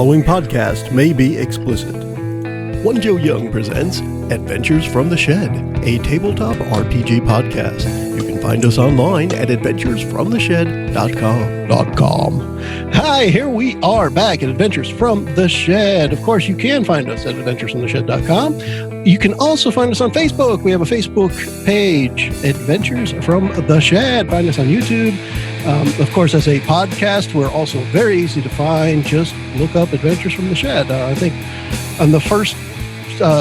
following podcast may be explicit. One Joe Young presents Adventures from the Shed, a tabletop RPG podcast. You can find us online at adventuresfromtheshed.com. Hi, here we are back at Adventures from the Shed. Of course, you can find us at adventuresfromtheshed.com. You can also find us on Facebook. We have a Facebook page, Adventures from the Shed. Find us on YouTube. Of course, as a podcast, we're also very easy to find. Just look up Adventures from the Shed. I think on the first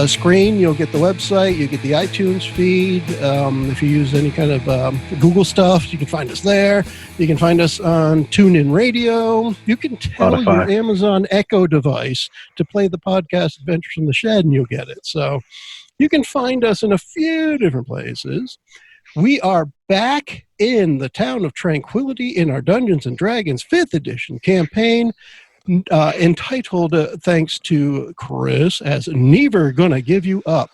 screen, you'll get the website, you get the iTunes feed. If you use any kind of Google stuff, you can find us there. You can find us on TuneIn Radio. You can tell Spotify. your Amazon Echo device to play the podcast Adventures from the Shed, and you'll get it. So you can find us in a few different places. We are back in the town of Tranquility in our Dungeons & Dragons 5th edition campaign, entitled, thanks to Chris, as Never Gonna Give You Up.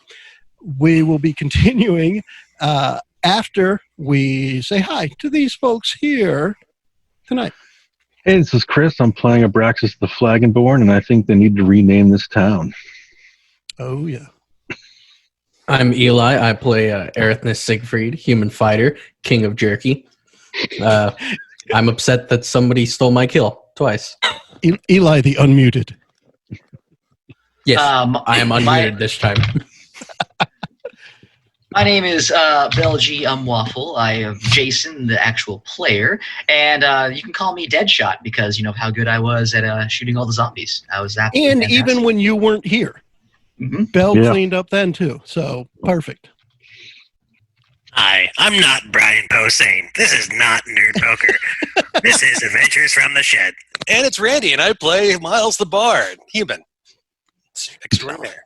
We will be continuing after we say hi to these folks here tonight. Hey, this is Chris. I'm playing Abraxas the Flagonborn, and I think they need to rename this town. Oh, yeah. I'm Eli. I play Erithnis Siegfried, human fighter, king of jerky. I'm upset that somebody stole my kill twice. Eli the unmuted. Yes, I am unmuted this time. My name is Belgi Waffle. I am Jason, the actual player, and you can call me Deadshot because you know how good I was at shooting all the zombies. I was absolutely And fantastic. even when you weren't here, Bell cleaned up then too. So perfect. Hi, I'm not Brian Posehn. This is not Nerd Poker. This is Adventures from the Shed. And it's Randy, and I play Miles the Bard, human. It's extraordinary.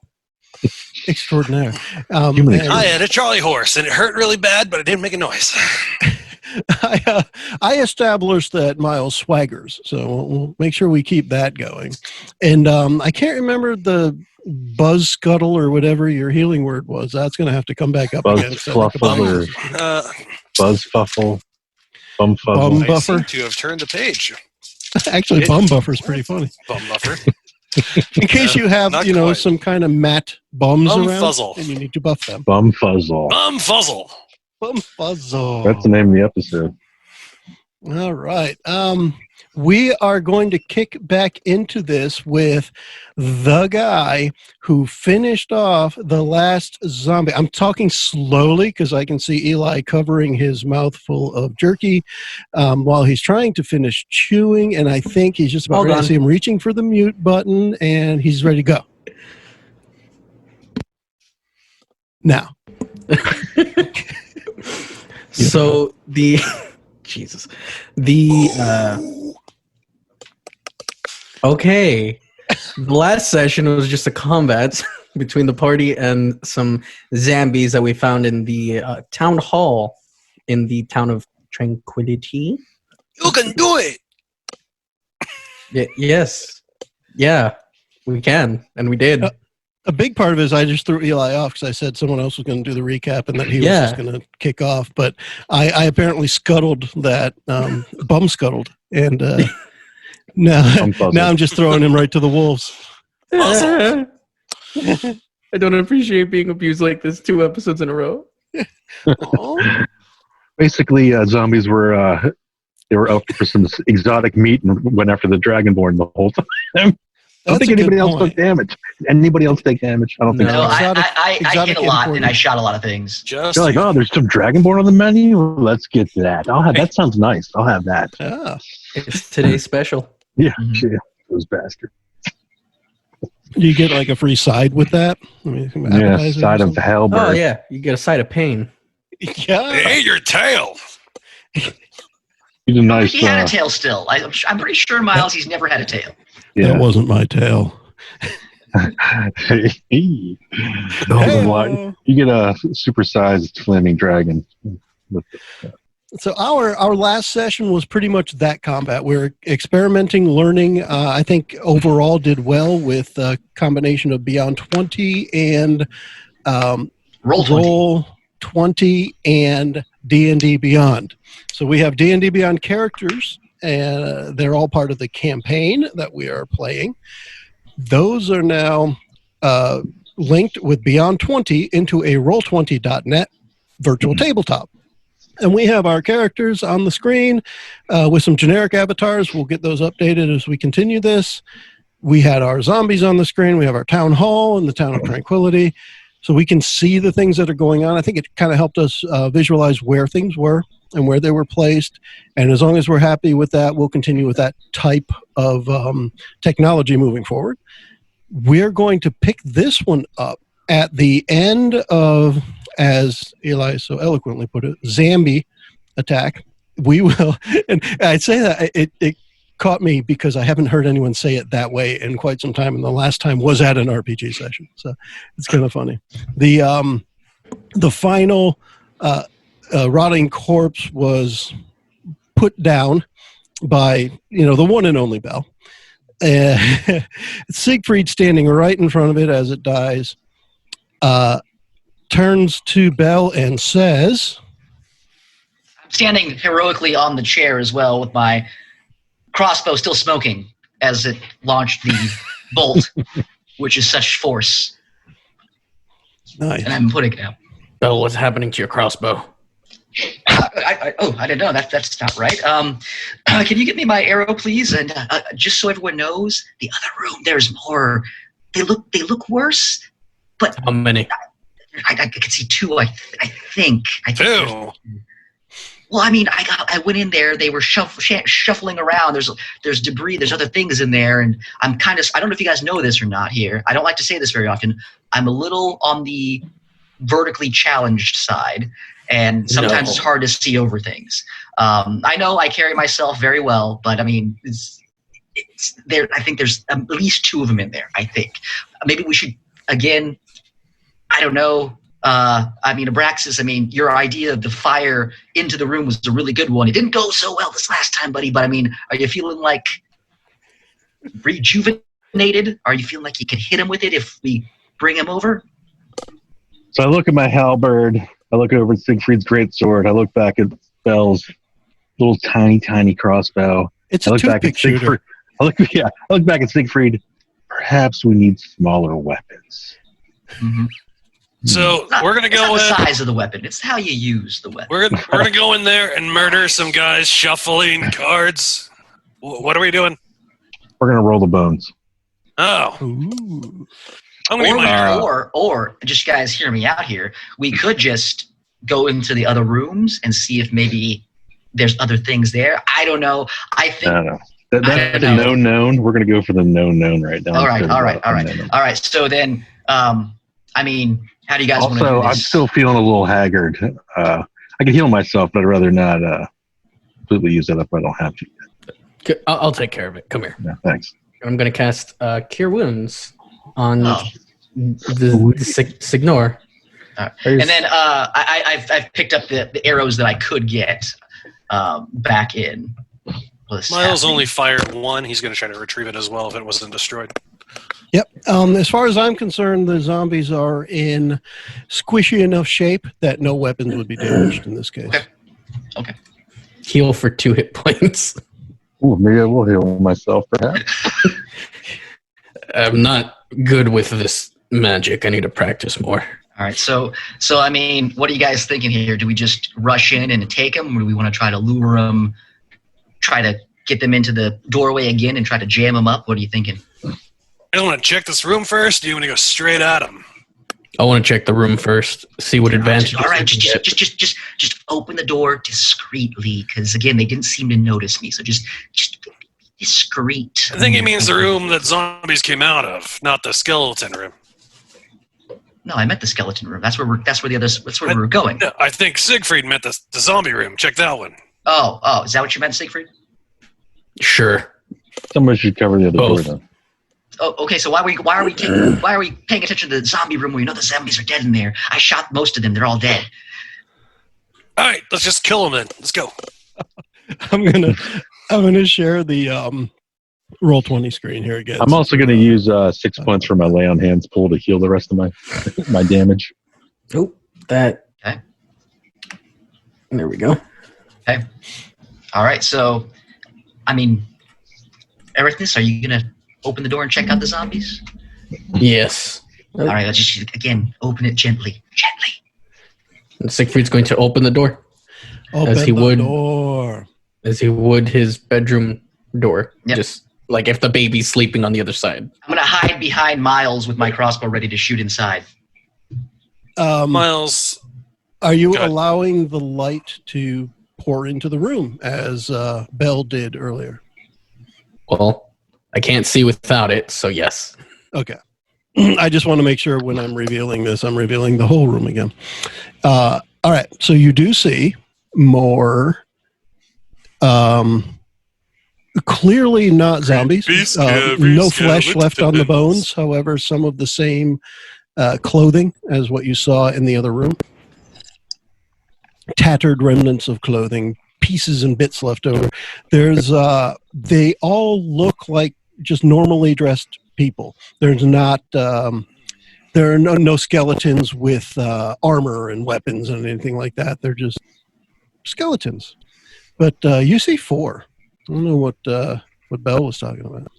Extraordinaire. Human and I had a Charlie horse, and it hurt really bad, but it didn't make a noise. I established that Miles swaggers, so we'll make sure we keep that going. And I can't remember the buzz scuttle or whatever your healing word was. That's going to have to come back up Buzz again. fluffle or buzz fuffle, bum fuzzle. Bum I buffer. seem to have turned the page. Actually, bum buffer is pretty funny. Bum buffer. In case you have, not you know, quite. some kind of mat bums Bum around, fuzzle. and you need to buff them. Bum fuzzle. Bum fuzzle. Bum fuzzle. That's the name of the episode. All right. We are going to kick back into this with the guy who finished off the last zombie. I'm talking slowly because I can see Eli covering his mouth full of jerky while he's trying to finish chewing, and I think he's just about Hold ready. I on. see him reaching for the mute button, and he's ready to go. Now. So the Jesus, okay. The last session was just a combat between the party and some zombies that we found in the town hall in the town of Tranquility. You can do it. Yes, yeah, we can, and we did. A big part of it is I just threw Eli off because I said someone else was going to do the recap and that he was just going to kick off. But I apparently scuttled that, bum scuttled. And now I'm just throwing him right to the wolves. I don't appreciate being abused like this 2 episodes in a row. Basically, zombies were they were out for some exotic meat and went after the Dragonborn the whole time. I don't think anybody else took damage. Anybody else take damage? I don't think No, so. I exotic hit a lot imported. and I shot a lot of things. Just They're like, oh, there's some Dragonborn on the menu? Let's get that. That sounds nice. I'll have that. Ah. It's today's special. Yeah, Mhm. yeah, those bastards. You get like a free side with that? I mean, some Yeah, appetizers or side of something? hell. Oh yeah, you get a side of pain. Yeah. Hey, your tail. You did a nice. He had a tail still. I'm pretty sure, Miles, he's never had a tail. Yeah. That wasn't my tail. You get a supersized flaming dragon. So our last session was pretty much that combat. We're experimenting, learning. I think overall did well with a combination of Beyond 20 and Roll 20. and D&D Beyond. So we have D&D Beyond characters and they're all part of the campaign that we are playing. Those are now linked with Beyond 20 into a Roll20.net virtual tabletop. And we have our characters on the screen with some generic avatars. We'll get those updated as we continue this. We had our zombies on the screen. We have our town hall in the town of Tranquility. So we can see the things that are going on. I think it kind of helped us visualize where things were and where they were placed. And as long as we're happy with that, we'll continue with that type of technology moving forward. We're going to pick this one up at the end of, as Eli so eloquently put it, zombie attack. We will, and I'd say that it caught me because I haven't heard anyone say it that way in quite some time, and the last time was at an RPG session, so it's kind of funny. The final rotting corpse was put down by the one and only Bell. Siegfried standing right in front of it as it dies, turns to Bell and says, I'm standing heroically on the chair as well with my crossbow still smoking as it launched the bolt, which is such force. Nice. And I'm putting it out. Bell, what's happening to your crossbow? I didn't know. That's not right. Can you get me my arrow, please? And just so everyone knows, the other room, there's more. They look worse. But how many? I can see two. I think. Two. Well, I mean, I went in there. They were shuffling around. There's debris. There's other things in there, and I'm kind of. I don't know if you guys know this or not. Here, I don't like to say this very often. I'm a little on the vertically challenged side, and sometimes it's hard to see over things. I know I carry myself very well, but I mean, it's there. I think there's at least two of them in there. I think maybe we should again. I don't know. I mean, Abraxas, your idea of the fire into the room was a really good one. It didn't go so well this last time, buddy, but I mean, are you feeling like rejuvenated? Are you feeling like you could hit him with it if we bring him over? So I look at my halberd. I look over at Siegfried's greatsword. I look back at Bell's little tiny crossbow. It's a toothpick shooter. I look back at Siegfried. Perhaps we need smaller weapons. Mm-hmm. So we're gonna go it's not in. the size of the weapon; it's how you use the weapon. We're gonna go in there and murder some guys shuffling cards. What are we doing? We're gonna roll the bones. Oh, Ooh. I'm gonna get my Or just guys, hear me out here. We could just go into the other rooms and see if maybe there's other things there. I don't know. I think. No. That's a known. We're gonna go for the known right now. All right. So then, how do you guys want to do Also, this? I'm still feeling a little haggard. I can heal myself, but I'd rather not completely use it up. I don't have to. I'll take care of it. Come here. Yeah, thanks. I'm going to cast Cure Wounds on the Signor. And then I've picked up the arrows that I could get back in. Miles only fired one. He's going to try to retrieve it as well if it wasn't destroyed. Yep. As far as I'm concerned, the zombies are in squishy enough shape that no weapons would be damaged in this case. Okay. Heal for 2 hit points. Ooh, maybe I will heal myself, perhaps. I'm not good with this magic. I need to practice more. All right. So what are you guys thinking here? Do we just rush in and take them, or do we want to try to lure them, try to get them into the doorway again and try to jam them up? What are you thinking? I want to check this room first. Do you want to go straight at him? I want to check the room first, see what advantages. All right, just open the door discreetly, because again, they didn't seem to notice me. So just be discreet. I think it means the room that zombies came out of, not the skeleton room. No, I meant the skeleton room. That's where we were going. No, I think Siegfried meant the zombie room. Check that one. Oh, is that what you meant, Siegfried? Sure. Somebody should cover the other door then. Oh, okay. So why are we paying attention to the zombie room where you know the zombies are dead in there? I shot most of them; they're all dead. All right, let's just kill them then. Let's go. I'm gonna share the Roll20 screen here again. I'm also gonna use 6 points for my lay on hands pool to heal the rest of my damage. Oh, that. Okay. There we go. Okay. All right. So I mean, Erithus, are you going to open the door and check out the zombies? Yes. All right, let's just, again, open it gently. Gently. And Siegfried's going to open the door. Open the door. As he would his bedroom door. Yep. Just like if the baby's sleeping on the other side. I'm going to hide behind Miles with my crossbow ready to shoot inside. Miles, Are you Go ahead. allowing the light to pour into the room as Belle did earlier? Well, I can't see without it, so yes. Okay. I just want to make sure when I'm revealing this, I'm revealing the whole room again. All right. So you do see more, clearly not zombies. scary No flesh left on the skeletons. bones. However, some of the same clothing as what you saw in the other room. Tattered remnants of clothing, pieces and bits left over. There's, they all look like just normally dressed people. There's not, there are no skeletons with armor and weapons and anything like that. They're just skeletons. But you see 4. I don't know what Belle was talking about.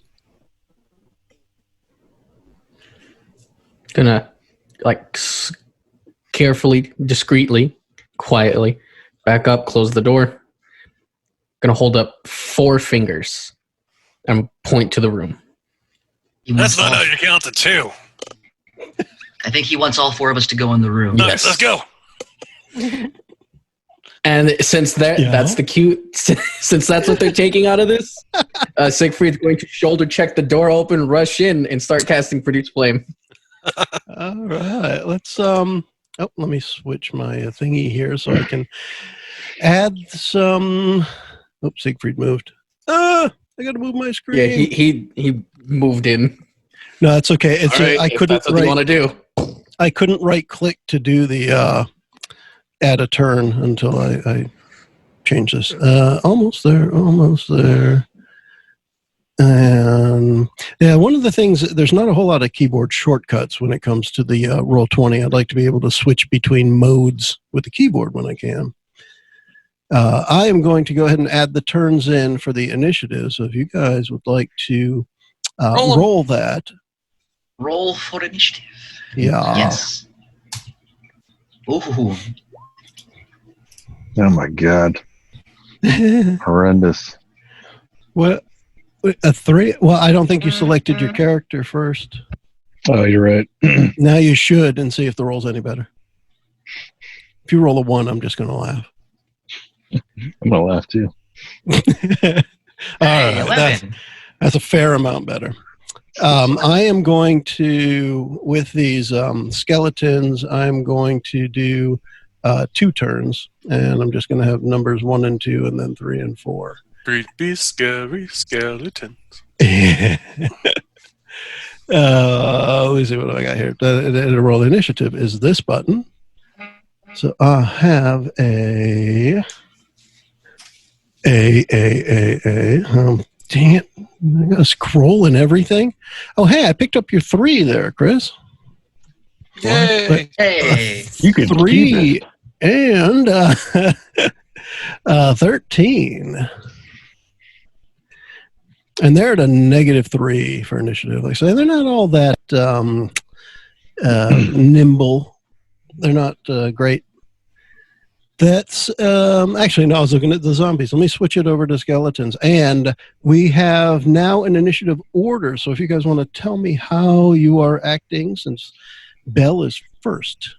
Gonna carefully, discreetly, quietly back up, close the door. Gonna hold up 4 fingers and point to the room. that's not how you count to 2. I think he wants all 4 of us to go in the room. Yes. Let's go. And since that's the cue, since that's what they're taking out of this, Siegfried's going to shoulder check the door open, rush in, and start casting Produce Flame. All right. Let's let me switch my thingy here so I can add some. Oops, Siegfried moved. I got to move my screen. Yeah, he moved in. No, that's okay. It's All right, I If couldn't that's what you want to do. I couldn't right click to do the add a turn until I change this. Almost there. And yeah, one of the things, there's not a whole lot of keyboard shortcuts when it comes to the Roll20. I'd like to be able to switch between modes with the keyboard when I can. I am going to go ahead and add the turns in for the initiative. So if you guys would like to roll that. Roll for initiative. Yeah. Yes. Ooh. Oh my god. Horrendous. What? A 3? Well, I don't think you selected your character first. Oh, you're right. Now you should and see if the roll's any better. If you roll a 1, I'm just going to laugh. I'm gonna laugh too. All Hey, right, 11. that's a fair amount better. I am going to, with these skeletons, I'm going to do 2 turns, and I'm just going to have numbers 1 and 2, and then 3 and 4. Creepy, scary skeletons. Let me see what I got here. The roll initiative is this button. So I have a. Dang it. I got to scroll and everything. Oh, hey, I picked up your 3 there, Chris. Yay! Hey. You can 3 and 13. And they're at a -3 for initiative. Like I say, they're not all that nimble. They're not great. That's actually, no, I was looking at the zombies. Let me switch it over to skeletons. And we have now an initiative order. So if you guys want to tell me how you are acting, since Belle is first.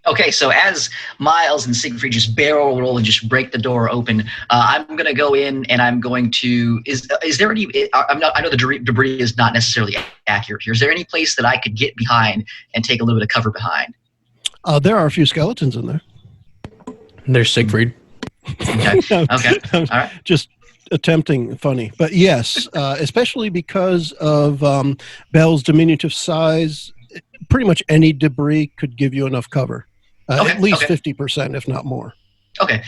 Okay, so as Miles and Siegfried just barrel roll and just break the door open, I'm going to go in and I'm going to. Is there any? I know the debris is not necessarily accurate here. Is there any place that I could get behind and take a little bit of cover behind? There are a few skeletons in there. There's Siegfried. Okay. Okay. All right. Just attempting funny. But yes, especially because of Belle's diminutive size, pretty much any debris could give you enough cover. At least 50%, if not more. Okay.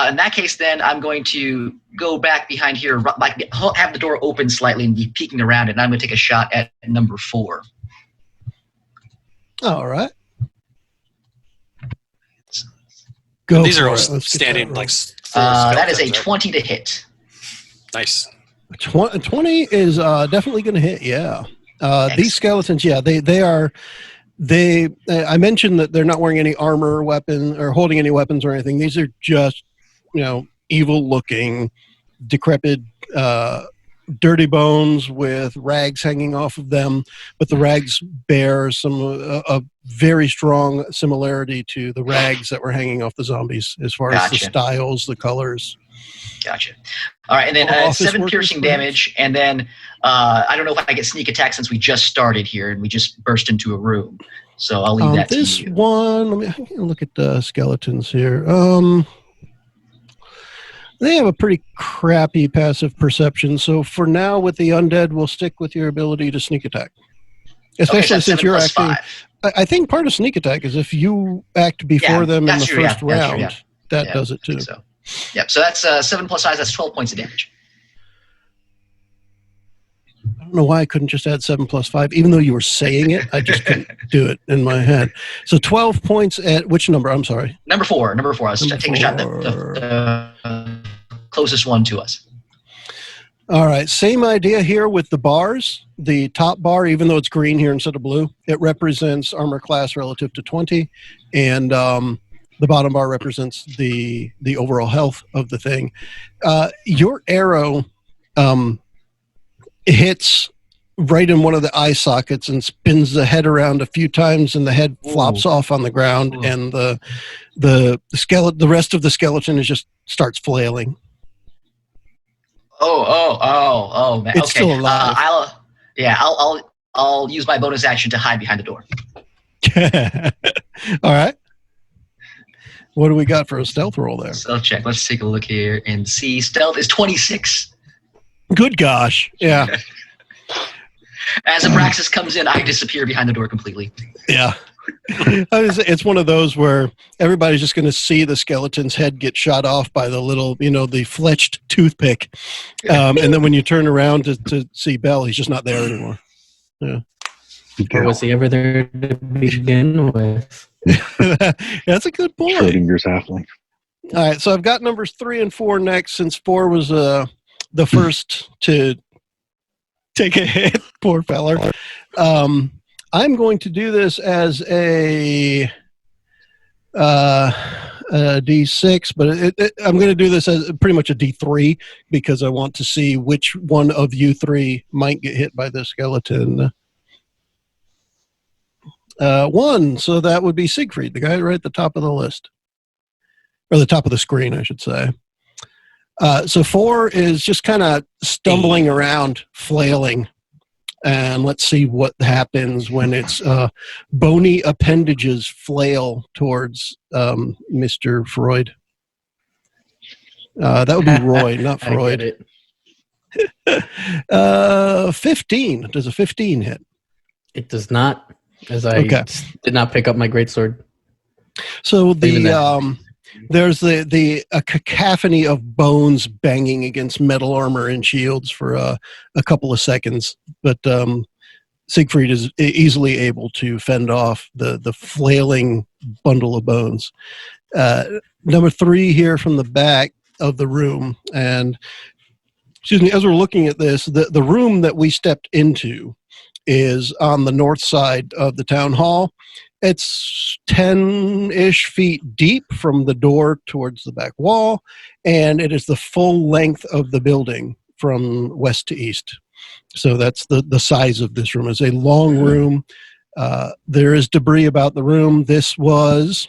In that case, then I'm going to go back behind here, like have the door open slightly and be peeking around it. And I'm going to take a shot at number 4. All right. Go These for are all it. Let's get standing that like. roll. That is a skeletons, right? 20 to hit. Nice. 20 is definitely going to hit. Yeah. These skeletons, yeah, they are. I mentioned that they're not wearing any armor or weapon or holding any weapons or anything. These are just, evil looking, decrepit, dirty bones with rags hanging off of them. But the rags bear a very strong similarity to the rags that were hanging off the zombies as far as the styles, the colors. Gotcha. All right, and then 7 piercing damage, and then I don't know if I get sneak attack since we just started here and we just burst into a room. So I'll leave that to you. This one, let me look at the skeletons here. They have a pretty crappy passive perception. So for now, with the undead, we'll stick with your ability to sneak attack. Especially since you're acting. I think part of sneak attack is if you act before them in the first round, that does it too. So. Yep, so that's 7 plus 5, that's 12 points of damage. I don't know why I couldn't just add 7 plus 5. Even though you were saying it, I just couldn't do it in my head. So 12 points at which number? I'm sorry. Number 4. I was taking a shot at the closest one to us. All right, same idea here with the bars. The top bar, even though it's green here instead of blue, it represents armor class relative to 20. And the bottom bar represents the overall health of the thing. Your arrow hits right in one of the eye sockets and spins the head around a few times, and the head flops off on the ground, and the rest of the skeleton just starts flailing. Oh, man. It's still alive. I'll use my bonus action to hide behind the door. All right. What do we got for a stealth roll there? Stealth check. Let's take a look here and see. Stealth is 26. Good gosh. Yeah. As Abraxas comes in, I disappear behind the door completely. Yeah. It's one of those where everybody's just going to see the skeleton's head get shot off by the little, the fletched toothpick. And then when you turn around to see Bell, he's just not there anymore. Yeah. Or was he ever there to begin with? That's a good point. Schrodinger's halfling. All right, so I've got numbers 3 and 4 next, since 4 was the first to take a hit. Poor feller. I'm going to do this as a D6, but I'm going to do this as pretty much a D3 because I want to see which one of you 3 might get hit by the skeleton. 1, so that would be Siegfried, the guy right at the top of the list. Or the top of the screen, I should say. So 4 is just kind of stumbling around, flailing. And let's see what happens when its bony appendages flail towards Mr. Freud. That would be Roy, not Freud. 15. Does a 15 hit? It does not, as I did not pick up my greatsword. So there's a cacophony of bones banging against metal armor and shields for a couple of seconds, but Siegfried is easily able to fend off the flailing bundle of bones. Number 3 here from the back of the room, and as we're looking at this, the room that we stepped into is on the north side of the town hall. It's 10-ish feet deep from the door towards the back wall, and it is the full length of the building from west to east. So that's the size of this room. It's a long room. There is debris about the room. This was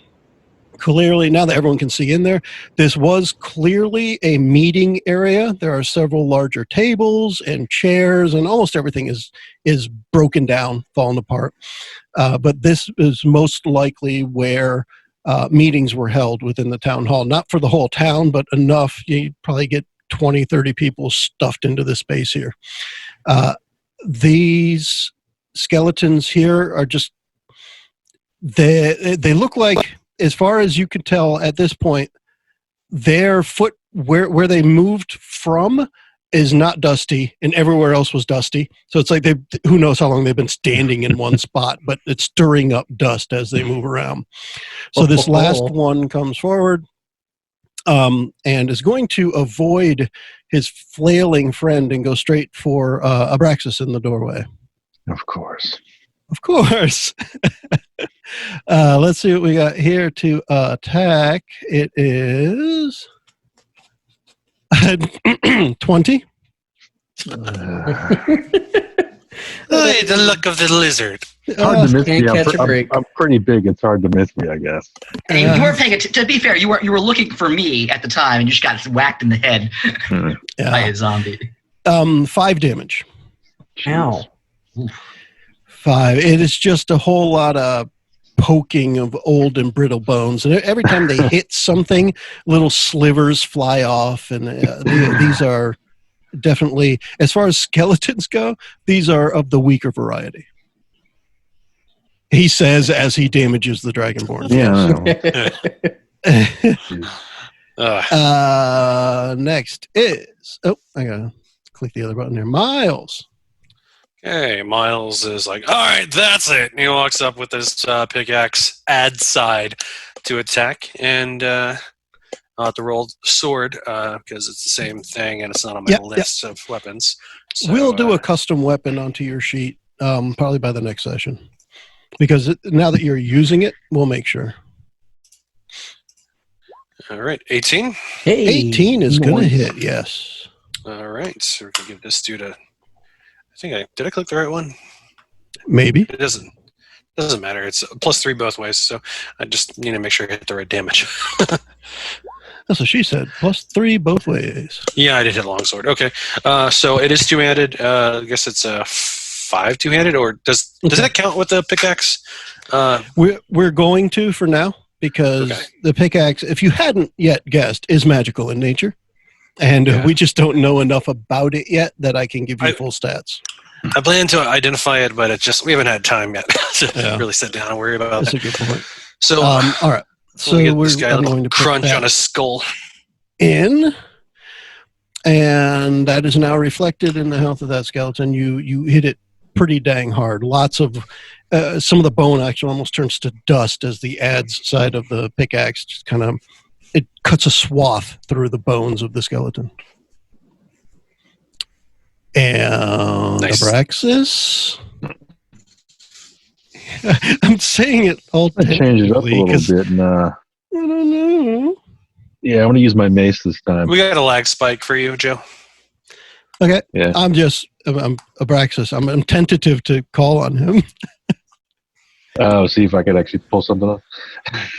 clearly, now that everyone can see in there, this was clearly a meeting area. There are several larger tables and chairs, and almost everything is broken down, fallen apart. But this is most likely where meetings were held within the town hall. Not for the whole town, but enough. You probably get 20, 30 people stuffed into this space here. These skeletons here are just, they look like, as far as you can tell at this point, their foot, where they moved from, is not dusty, and everywhere else was dusty. So it's like who knows how long they've been standing in one spot, but it's stirring up dust as they move around. So this last one comes forward and is going to avoid his flailing friend and go straight for Abraxas in the doorway. Of course. Of course. Let's see what we got here to attack. It is 20. The look of the lizard. It's hard to miss me. Can't catch a break. I'm pretty big. It's hard to miss me, I guess. And you weren't paying attention. To be fair, you were looking for me at the time, and you just got whacked in the head by a zombie. 5 damage. Ow. 5. It is just a whole lot of poking of old and brittle bones, and every time they hit something, little slivers fly off, and these are definitely, as far as skeletons go, these are of the weaker variety. He says as he damages the Dragonborn. Yeah. Next is I gotta click the other button here. Miles. Okay, Miles is like, all right, that's it. And he walks up with his pickaxe, add side to attack, and I'll have to roll sword because it's the same thing and it's not on my list of weapons. So, we'll do a custom weapon onto your sheet probably by the next session. Because now that you're using it, we'll make sure. All right, 18. Hey, 18 is going to hit, yes. All right, so we can give this dude a... did I click the right one? Maybe. It doesn't matter. It's +3 both ways, so I just need to make sure I hit the right damage. That's what she said. +3 both ways. Yeah, I did hit longsword. Okay, so it is two-handed. I guess it's a 5 two-handed, or does that count with the pickaxe? We're going to for now, because the pickaxe, if you hadn't yet guessed, is magical in nature. And we just don't know enough about it yet that I can give you full stats. I plan to identify it, but it's just we haven't had time yet to really sit down and worry about That's it. a good point. So, all right. So this guy I'm going to crunch on his skull. In, and that is now reflected in the health of that skeleton. You hit it pretty dang hard. Lots of some of the bone actually almost turns to dust as the adze side of the pickaxe just kind of it cuts a swath through the bones of the skeleton. And Abraxas. I'm saying it all. I change it up a little bit, and I don't know. Yeah, I'm going to use my mace this time. We got a lag spike for you, Joe. Okay. Yeah. I'm Abraxas. I'm tentative to call on him. See if I could actually pull something off.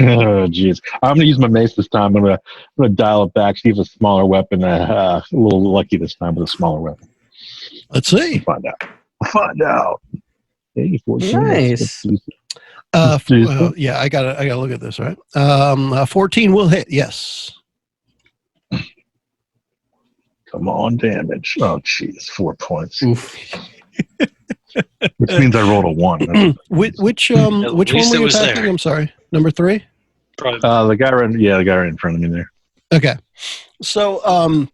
Oh, jeez. I'm going to use my mace this time. I'm going to dial it back, see if it's a smaller weapon. A little lucky this time with a smaller weapon. Let's see. Find out. Hey, 14. Nice. Yeah, I gotta look at this, right? 14 will hit, yes. Come on, damage. Oh, jeez, 4 points. Oof. Which means I rolled a 1. Which one were you attacking? I'm sorry. Number 3? The guy right in front of me there. Okay. So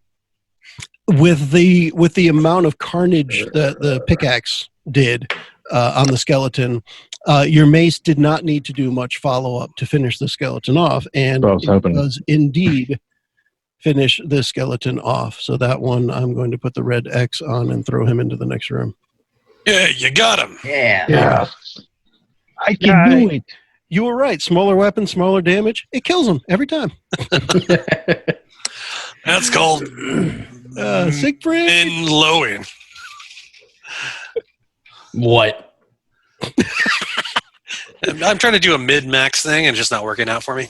with the amount of carnage that the pickaxe did on the skeleton, your mace did not need to do much follow-up to finish the skeleton off, and it does indeed finish the skeleton off. So that one, I'm going to put the red X on and throw him into the next room. Yeah, you got him. Yeah. I can do it. You were right. Smaller weapon, smaller damage. It kills him every time. That's called Siegfried. Lowing. What? I'm trying to do a mid-max thing and it's just not working out for me.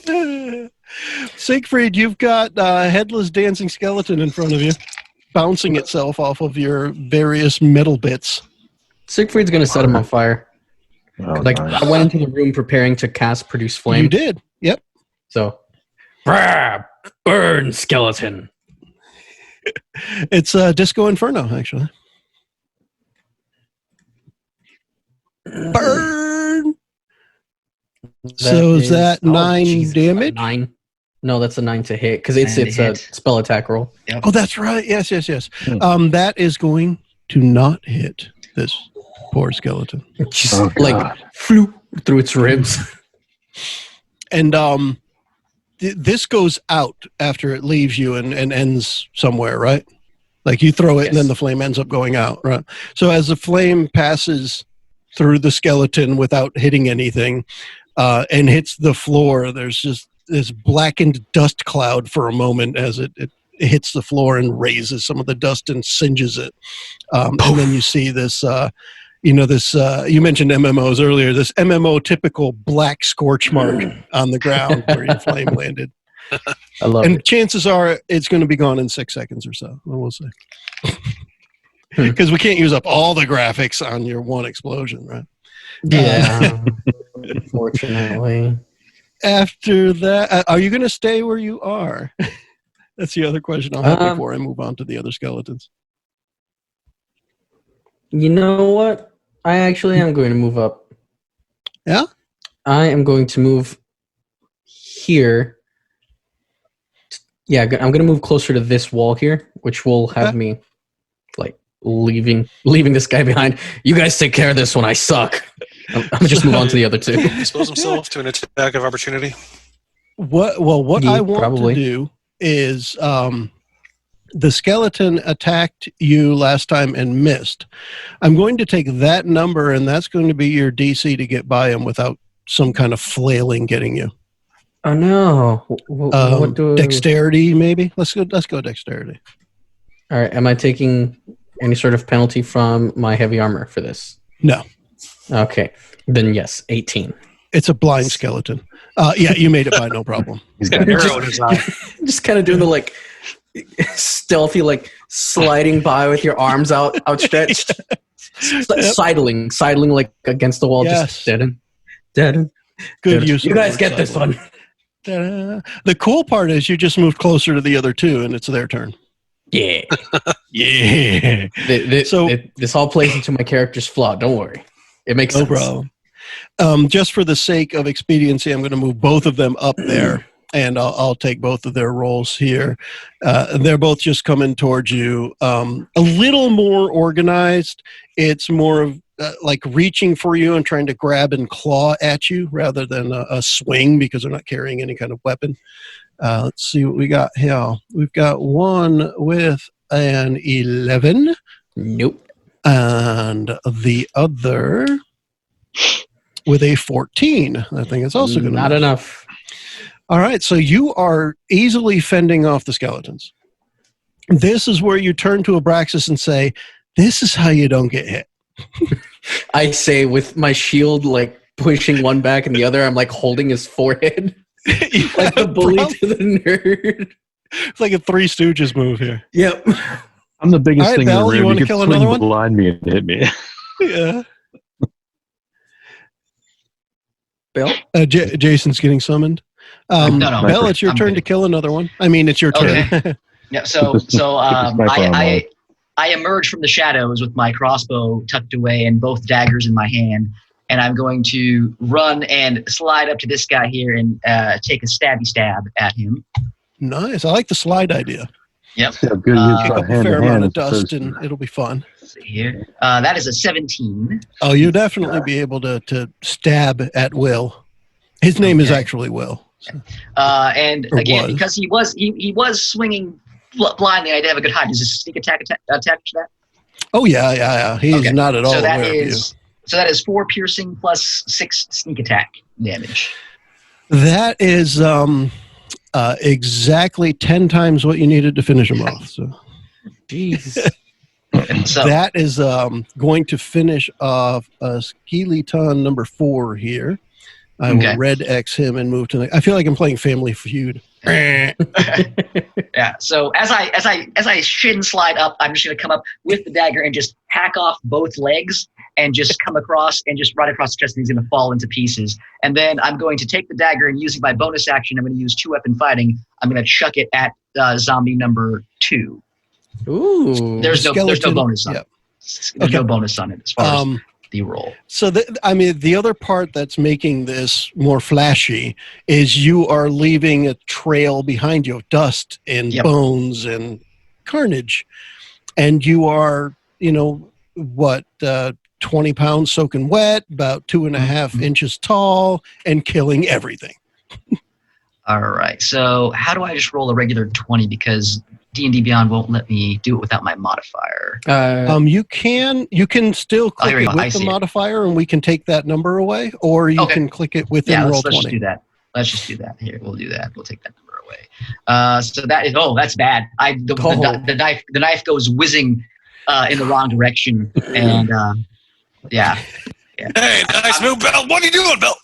Siegfried, you've got a headless dancing skeleton in front of you, bouncing itself off of your various metal bits. Siegfried's going to set him on fire. Oh, nice. I went into the room preparing to cast Produce Flame. You did. Yep. So, burn, skeleton. It's Disco Inferno, actually. Burn! Is that 9 damage? 9. No, that's a 9 to hit, because it's a spell attack roll. Yep. Oh, that's right. Yes. That is going to not hit this poor skeleton. Just flew through its ribs. And this goes out after it leaves you and ends somewhere, right? Like you throw it and then the flame ends up going out, right? So as the flame passes through the skeleton without hitting anything and hits the floor, there's just this blackened dust cloud for a moment as it hits the floor and raises some of the dust and singes it. And then you see this, you mentioned MMOs earlier, this MMO typical black scorch mark on the ground where your flame landed. I love And it. chances are it's going to be gone in 6 seconds or so. We'll see. Because we can't use up all the graphics on your one explosion, right? Yeah, unfortunately. After that, are you going to stay where you are? That's the other question I'll have before I move on to the other skeletons. You know what? I actually am going to move up. Yeah? I am going to move here. Yeah, I'm going to move closer to this wall here, which will have me like leaving this guy behind. You guys take care of this one. I suck. I'm gonna just move on to the other two. Expose himself to an attack of opportunity. What I want to do is the skeleton attacked you last time and missed. I'm going to take that number, and that's going to be your DC to get by him without some kind of flailing getting you. Oh no! What do dexterity? Maybe let's go dexterity. All right. Am I taking any sort of penalty from my heavy armor for this? No. Okay. Then yes, 18. It's a blind skeleton. Yeah, you made it by no problem. He's got an arrow in his eye. Just kind of doing the like stealthy, like sliding by with your arms outstretched, sidling like against the wall, just dead. Good use. You guys get this one. Ta-da. The cool part is you just moved closer to the other two, and it's their turn. Yeah, yeah. This all plays into my character's flaw. Don't worry, it makes sense. No problem. Just for the sake of expediency, I'm going to move both of them up there, and I'll take both of their rolls here. They're both just coming towards you. A little more organized. It's more of like reaching for you and trying to grab and claw at you rather than a swing because they're not carrying any kind of weapon. Let's see what we got here. We've got one with an 11. Nope. And the other with a 14. I think it's also going to not enough. All right, so you are easily fending off the skeletons. This is where you turn to Abraxas and say, this is how you don't get hit. I say with my shield like pushing one back and the other, I'm like holding his forehead. Like the bully to the nerd. It's like a Three Stooges move here. Yep. I'm the biggest right, thing Val, in the room. you You kill could another swing one? behind me and hit me. Yeah. Bill? Jason's getting summoned. No. Bell, it's your I'm turn good. to kill another one. I mean, it's your turn. Okay. Yeah. So I emerge from the shadows with my crossbow tucked away and both daggers in my hand, and I'm going to run and slide up to this guy here and take a stab at him. Nice. I like the slide idea. Yep. Yeah, good. Pick up a fair amount of dust, and it'll be fun. Let's see here. That is a 17. Oh, you'll definitely be able to stab at Will. His name is actually Will. And Or again, was. because he was swinging blindly, I did have a good hide. Is this a sneak attack attached to that? Oh, yeah. He's Okay. not at all So that aware of you. is 4 piercing plus 6 sneak attack damage. That is exactly 10 times what you needed to finish him off. So Jeez. And so that is going to finish off skeleton number 4 here. I will red X him and move to the. I feel like I'm playing Family Feud. yeah. So as I shin slide up, I'm just going to come up with the dagger and just hack off both legs and just come across and just right across the chest, and he's going to fall into pieces. And then I'm going to take the dagger and using my bonus action, I'm going to use 2-weapon fighting. I'm going to chuck it at zombie number 2. Ooh. There's no bonus on Yep. it. There's no bonus on it as far as the roll. So, the other part that's making this more flashy is you are leaving a trail behind you of dust and bones and carnage. And you are, 20 pounds soaking wet, about 2.5 inches tall, and killing everything. All right. So how do I just roll a regular 20? Because D&D Beyond won't let me do it without my modifier. You can still click here we it go. I with the see it. modifier, and we can take that number away, or you Okay. can click it within Yeah, roll let's just 20. do that. Let's just do that. Here, we'll do that. We'll take that number away. So that is that's bad. The knife goes whizzing in the wrong direction, and yeah. Hey, nice move, Bill. What are you doing, Bill?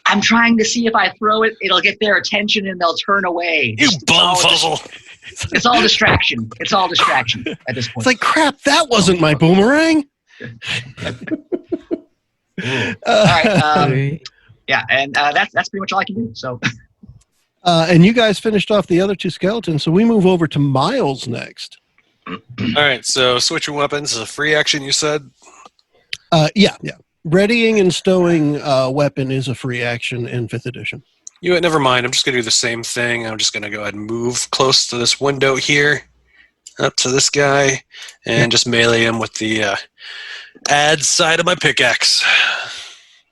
I'm trying to see if I throw it, it'll get their attention and they'll turn away. You bumfuzzle. It's all distraction. It's all distraction at this point. It's like, crap, that wasn't my boomerang. All right. Yeah, and that's pretty much all I can do. So. And you guys finished off the other 2 skeletons, so we move over to Miles next. All right, so switching weapons is a free action, you said? Yeah. Readying and stowing weapon is a free action in 5th edition. Never mind. I'm just going to do the same thing. I'm just going to go ahead and move close to this window here, up to this guy, and just melee him with the ad side of my pickaxe.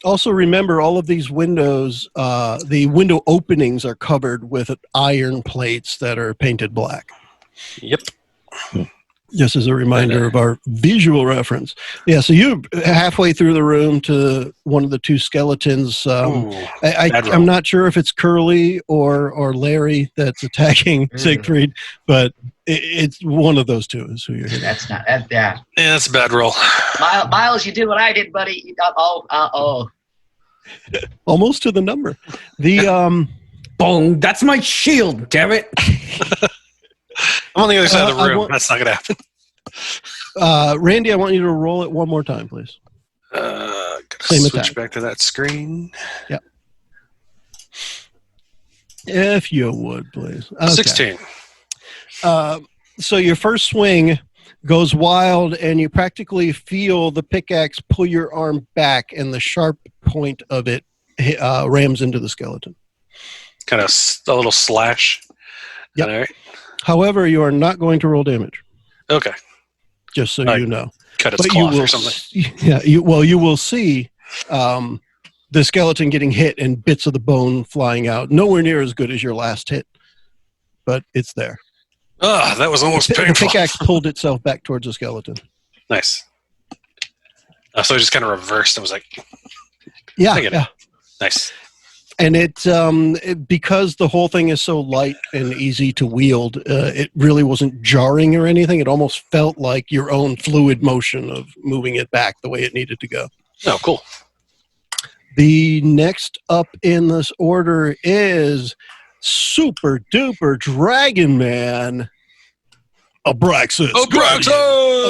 Also, remember, all of these windows, the window openings are covered with iron plates that are painted black. Yep. Just as a reminder of our visual reference. Yeah, so you're halfway through the room to one of the 2 skeletons. I'm not sure if it's Curly or Larry that's attacking Siegfried, but it's one of those 2 is who you're hitting. That's not. Yeah, that's a bad roll. Miles, you did what I did, buddy. You got, Almost to the number. The Boom! That's my shield, damn it! I'm on the other side of the room. That's not going to happen. Randy, I want you to roll it one more time, please. Same switch attack. back to that screen. Yep. If you would, please. Okay. 16. So your first swing goes wild, and you practically feel the pickaxe pull your arm back, and the sharp point of it rams into the skeleton. Kind of a little slash. Yep. All right. However, you are not going to roll damage. Okay. Just so you know. Cut its cloth or something. Yeah. You will see the skeleton getting hit and bits of the bone flying out. Nowhere near as good as your last hit, but it's there. Oh, that was almost painful. The pickaxe pulled itself back towards the skeleton. Nice. So I just kind of reversed and was like, yeah. Nice. And because the whole thing is so light and easy to wield, it really wasn't jarring or anything. It almost felt like your own fluid motion of moving it back the way it needed to go. Oh, cool. The next up in this order is Super Duper Dragon Man, Abraxas, Guardian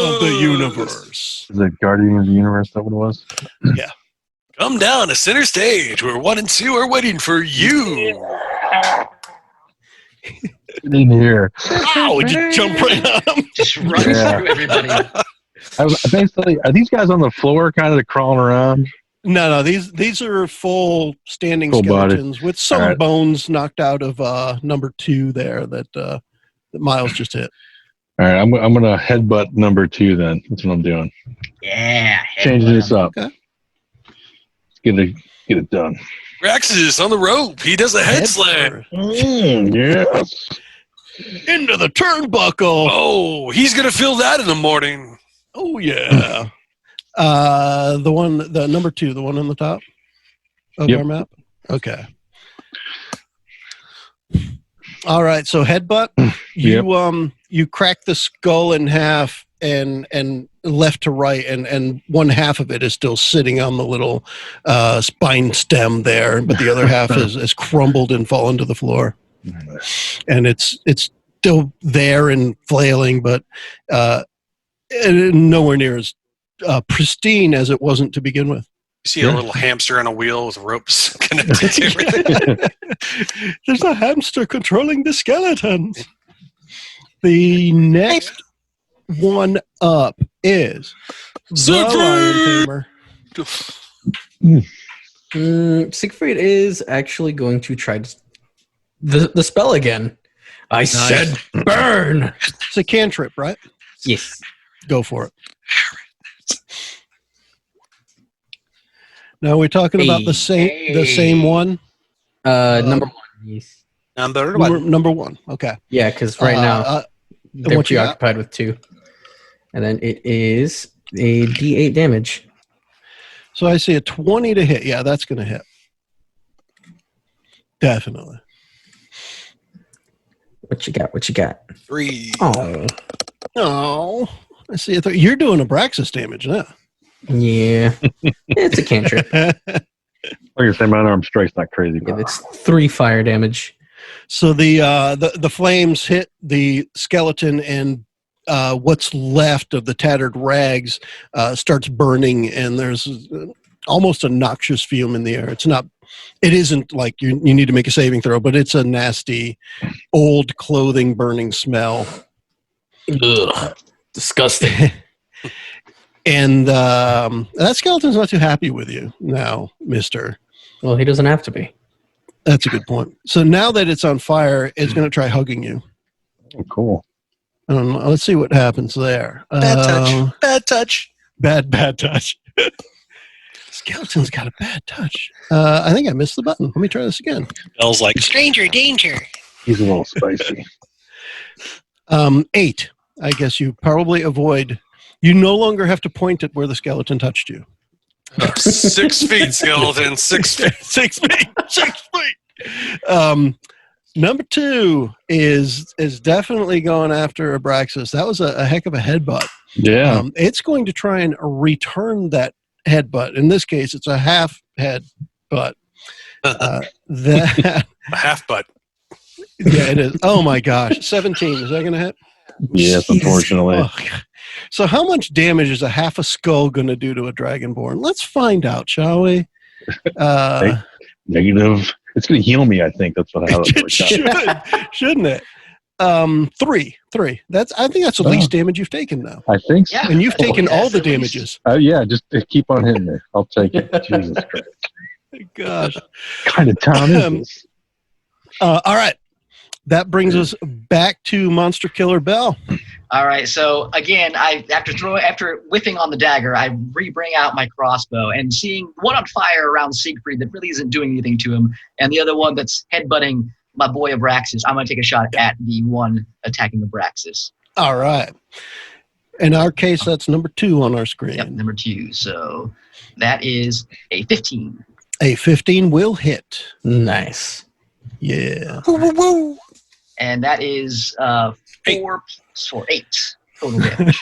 of the Universe. Is it Guardian of the Universe? Is that what it was? Yeah. Come down to center stage where 1 and 2 are waiting for you. In here. Ow, just jump right on him. Just run through everybody. Basically, are these guys on the floor kind of crawling around? No, these are full standing Full skeletons with some All right. bones knocked out of number 2 there that Miles just hit. All right, I'm going to headbutt number 2 then. That's what I'm doing. Yeah. Changing this up. Okay. Let's get it done. Raxus on the rope. He does a head slam. Yes. Into the turnbuckle. Oh, he's going to feel that in the morning. Oh, yeah. The number 2, the one on the top of our map? Okay. All right, so headbutt. You crack the skull in half and left to right, and one half of it is still sitting on the little spine stem there, but the other half is crumbled and fallen to the floor. And it's still there and flailing, but nowhere near as pristine as it wasn't to begin with. You see a little hamster on a wheel with ropes connected to everything. There's a hamster controlling the skeletons. The next one up is the Lion Tamer. Siegfried is actually going to try the spell again. I said burn. It's a cantrip, right? Yes. Go for it. Now we're talking about the same one. Number 1. Yes. Number one. Okay. Yeah, because right now they're what you got? preoccupied with 2. And then it is a D8 damage. So I see a 20 to hit. Yeah, that's going to hit. Definitely. What you got? 3. Oh, I see it. You're doing Abraxas damage now. Yeah. It's a cantrip. Like I say, my unarmed strike's not crazy. Yeah, it's 3 fire damage. So the flames hit the skeleton, and what's left of the tattered rags starts burning, and there's almost a noxious fume in the air. It isn't like you need to make a saving throw, but it's a nasty, old clothing burning smell. Ugh. Disgusting. And that skeleton's not too happy with you now, mister. Well, he doesn't have to be. That's a good point. So now that it's on fire, it's going to try hugging you. Oh, cool. Let's see what happens there. Bad touch. Bad touch. Bad touch. Skeleton's got a bad touch. I think I missed the button. Let me try this again. Bell's like, stranger danger. He's a little spicy. 8. I guess you probably avoid. You no longer have to point at where the skeleton touched you. 6 feet, skeleton. 6 feet. 6 feet. 6 feet. Number 2 is definitely going after Abraxas. That was a heck of a headbutt. Yeah. It's going to try and return that headbutt. In this case, it's a half headbutt. That A half butt. yeah, it is. Oh my gosh, 17. Is that going to hit? Yes, unfortunately. Oh, God. So how much damage is a half a skull going to do to a Dragonborn? Let's find out, shall we? Negative. It's going to heal me, I think. That's what I It shouldn't it? 3. I think that's the least damage you've taken now. I think so. Yeah. And you've taken That's all the at least. damages. Yeah, just keep on hitting me. I'll take it. Jesus Christ. Gosh. What kind of town is this? All right. That brings us back to Monster Killer Bell. All right. So again, after whiffing on the dagger, I bring out my crossbow and seeing one on fire around Siegfried that really isn't doing anything to him, and the other one that's headbutting my boy Abraxas. I'm going to take a shot at the one attacking Abraxas. All right. In our case, that's number 2 on our screen. Yep, number 2. So that is a 15. A 15 will hit. Nice. Yeah. And that is 4 plus 4, 8 total damage.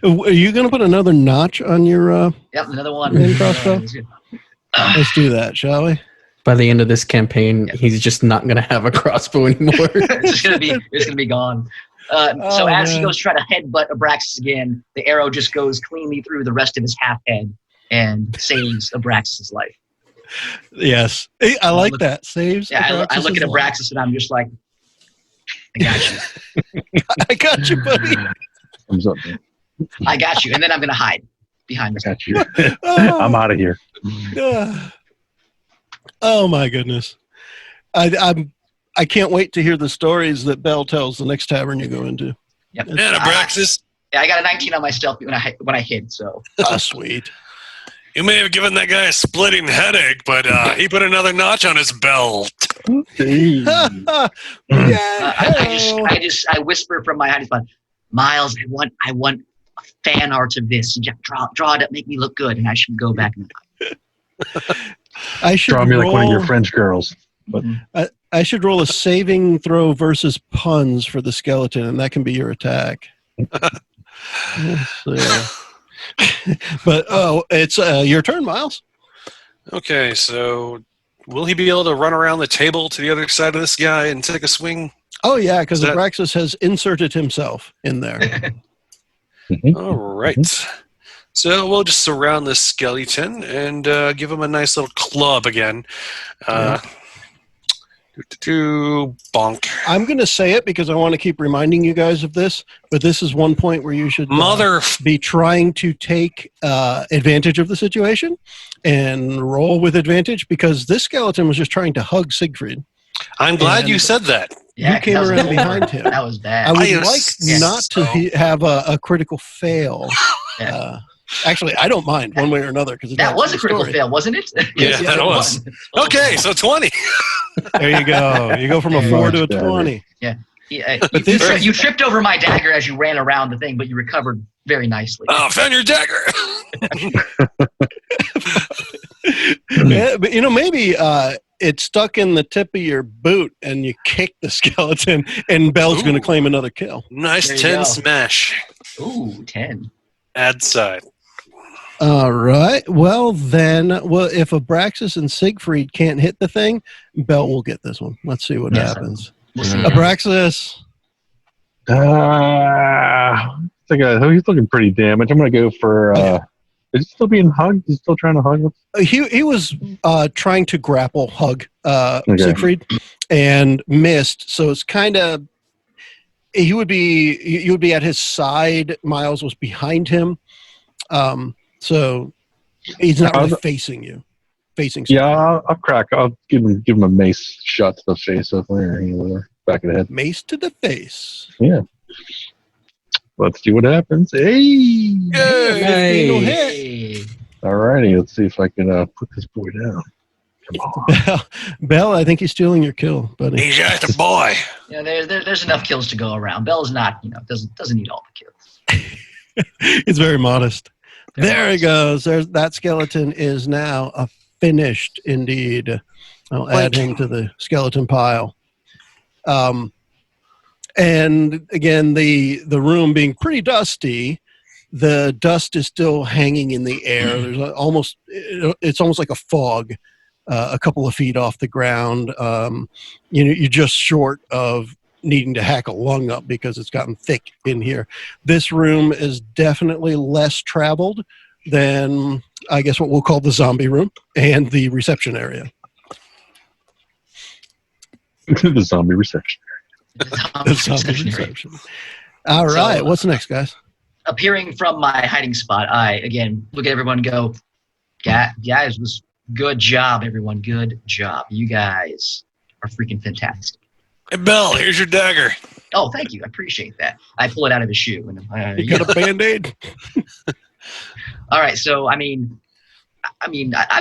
Are you going to put another notch on your... Yep, another one. Main crossbow? Let's do that, shall we? By the end of this campaign, he's just not going to have a crossbow anymore. it's gonna be gone. So as he goes to try to headbutt Abraxas again, the arrow just goes cleanly through the rest of his half head and saves Abraxas' life. Yes. I like that. Saves. Yeah, I look at Abraxas and I'm just like, I got you. I got you, buddy. Thumbs up, man. I got you. And then I'm going to hide behind this. Got you. I'm out of here. Oh my goodness. I can't wait to hear the stories that Bell tells the next tavern you go into. Yep. And Abraxas, I got a 19 on my stealth when I hid. So Sweet. you may have given that guy a splitting headache, but he put another notch on his belt. Yeah. I whisper from my hiding spot, Miles, I want fan art of this. Draw it up, make me look good, and I should go back and I should Draw me roll, like one of your French girls. But I should roll a saving throw versus puns for the skeleton, and that can be your attack. But it's your turn, Miles. Okay, so will he be able to run around the table to the other side of this guy and take a swing? Oh yeah, because Is that- Abraxas has inserted himself in there. All right. So we'll just surround this skeleton and give him a nice little club again. Bonk. I'm going to say it because I want to keep reminding you guys of this, but this is one point where you should be trying to take advantage of the situation and roll with advantage, because this skeleton was just trying to hug Siegfried. I'm glad you said that. Yeah, You came that was around bad. behind him. That was bad. I would I am like not to have a critical fail. Yeah. Actually, I don't mind one way or another because That was a critical fail, wasn't it? Yeah, that was. Okay, so 20. There you go. You go from a 4 to a 20. Yeah. But You tripped over my dagger as you ran around the thing, but you recovered very nicely. Oh, found your dagger. Yeah, but maybe it stuck in the tip of your boot and you kicked the skeleton and Belle's going to claim another kill. Nice There you 10 go. smash. Ooh, 10. Add side. All right. Well, if Abraxas and Siegfried can't hit the thing, Belle will get this one. Let's see what happens. We'll see. Abraxas. He's looking pretty damaged. I'm going to go for. Is he still being hugged? Is he still trying to hug him? He was trying to hug Siegfried and missed. So it's kind of you would be at his side. Miles was behind him. So he's not really facing you. Yeah, I'll crack. I'll give him a mace shot to the face up there, back of the head. Mace to the face. Yeah. Let's see what happens. Hey! Hey. Hey. All righty, let's see if I can put this boy down. Come on. Belle, I think he's stealing your kill, buddy. He's just a boy. Yeah, there's enough kills to go around. Belle's not, doesn't need all the kills. He's very modest. Yeah. There he goes. That skeleton is now finished indeed. I'll add him to the skeleton pile. And again, the room being pretty dusty, the dust is still hanging in the air. There's it's almost like a fog, a couple of feet off the ground. You're just short of needing to hack a lung up because it's gotten thick in here. This room is definitely less traveled than, I guess, what we'll call the zombie room and the reception area. The zombie reception. The zombie reception. All right. So, what's next, guys? Appearing from my hiding spot, I, again, look at everyone and go, guys, was good job, everyone. Good job. You guys are freaking fantastic. Hey, Belle, here's your dagger. Oh, thank you. I appreciate that. I pull it out of his shoe. And You got a Band-Aid? All right. So, I'm